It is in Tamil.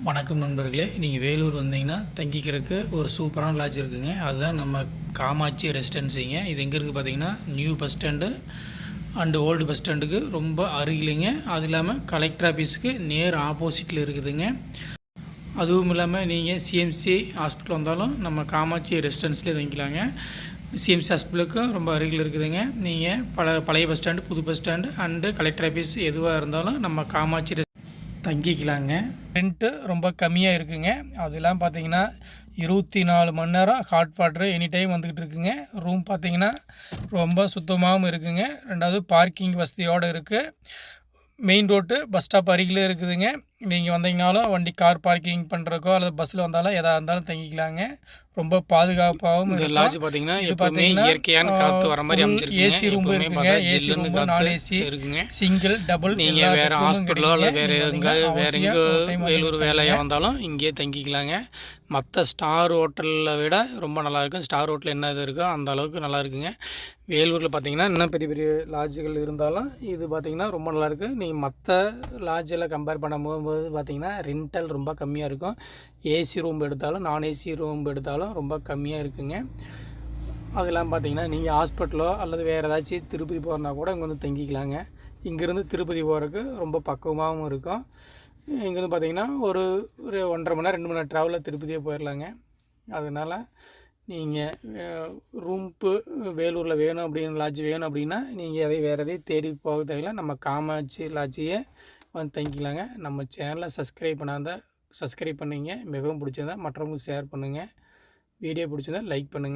வணக்கம் நண்பர்களே. நீங்கள் வேலூர் வந்தீங்கன்னா தங்கிக்கிறதுக்கு ஒரு சூப்பரான லாட்ஜ் இருக்குதுங்க. அதுதான் நம்ம காமாட்சி ரெசிடென்சிங்க. இது எங்கே இருக்குது பார்த்தீங்கன்னா, new bus stand and old bus ஸ்டாண்டுக்கு ரொம்ப அருகிலிங்க. அது இல்லாமல் கலெக்டர் ஆஃபீஸுக்கு நேர் ஆப்போசிட்டில் இருக்குதுங்க. அதுவும் இல்லாமல் நீங்கள் சிஎம்சி ஹாஸ்பிட்டல் வந்தாலும் நம்ம காமாட்சி ரெசிடென்ஸ்லேயே தங்கிக்கலாங்க. சிஎம்சி ஹாஸ்பிட்டலுக்கும் ரொம்ப அருகில் இருக்குதுங்க. நீங்கள் பழைய பஸ் ஸ்டாண்டு, புது bus stand and collector office எதுவாக இருந்தாலும் நம்ம காமாட்சி தங்கிக்கலாங்க. ரெண்ட்டு ரொம்ப கம்மியாக இருக்குதுங்க. அதெல்லாம் பார்த்தீங்கன்னா 24 மணி நேரம் ஹாட் வாட்டரு எனி டைம் வந்துக்கிட்டு இருக்குங்க. ரூம் பார்த்திங்கன்னா ரொம்ப சுத்தமாகவும் இருக்குதுங்க. ரெண்டாவது பார்க்கிங் வசதியோடு இருக்குது. மெயின் ரோட்டு பஸ் ஸ்டாப் அருகிலே இருக்குதுங்க. நீங்கள் வந்தீங்கனாலும் வண்டி கார் பார்க்கிங் பண்ணுறக்கோ அல்லது பஸ்ஸில் வந்தாலும் எதாக இருந்தாலும் தங்கிக்கலாங்க. ரொம்ப பாதுகாப்பாகவும் இந்த லாட்ஜ் பார்த்தீங்கன்னா எப்பவுமே இயற்கையான காற்று வர மாதிரி அமைச்சிருக்குங்க. ஏசி ரூம் இருக்குங்க. ஏசி ரூம், நான் ஏசி இருக்குங்க. சிங்கிள் டபுள் நீங்கள் வேறு ஹாஸ்பிட்டலோ இல்லை வேறு எங்கே வேலூர் வேலையாக வந்தாலும் இங்கேயே தங்கிக்கலாங்க. மற்ற ஸ்டார் ஹோட்டலில் விட ரொம்ப நல்லாயிருக்கும். ஸ்டார் ஹோட்டலில் என்ன இது இருக்கோ அந்த அளவுக்கு நல்லா இருக்குங்க. வேலூரில் பார்த்தீங்கன்னா இன்னும் பெரிய பெரிய லாட்ஜுகள் இருந்தாலும் இது பார்த்திங்கன்னா ரொம்ப நல்லாயிருக்கு. நீங்கள் மற்ற லாட்ஜில் கம்பேர் பண்ணும்போது பார்த்திங்கன்னா ரெண்டல் ரொம்ப கம்மியாக இருக்கும். ஏசி ரூம் எடுத்தாலும் நான் ஏசி ரூம் எடுத்தாலும் ரொம்ப கம்மியாக இருக்குங்க. அதெல்லாம் பார்த்திங்கன்னா நீங்கள் ஹாஸ்பிட்டலோ அல்லது வேறு ஏதாச்சும் திருப்பதி போகிறனா கூட இங்கே வந்து தங்கிக்கலாங்க. இங்கேருந்து திருப்பதி போகிறதுக்கு ரொம்ப பக்குவமாகவும் இருக்கும். இங்கேருந்து பார்த்திங்கன்னா ஒரு 1.5 மணி நேரம் 2 மணி நேரம் ட்ராவலில் திருப்பதியே போயிடலாங்க. அதனால் நீங்கள் ரூம்ப்பு வேலூரில் வேணும் அப்படின்னு லாட்ஜ் வேணும் அப்படின்னா நீங்கள் வேறு எதையும் தேடி போக தேவையில்லை. நம்ம காமாட்சி லாட்ஜியே வந்து தங்கிக்கலாங்க. நம்ம சேனலை சப்ஸ்கிரைப் பண்ணிங்க. மிகவும் பிடிச்சிருந்தா மற்றவங்களுக்கு ஷேர் பண்ணுங்கள். வீடியோ பிடிச்சிருந்தா லைக் பண்ணுங்கள்.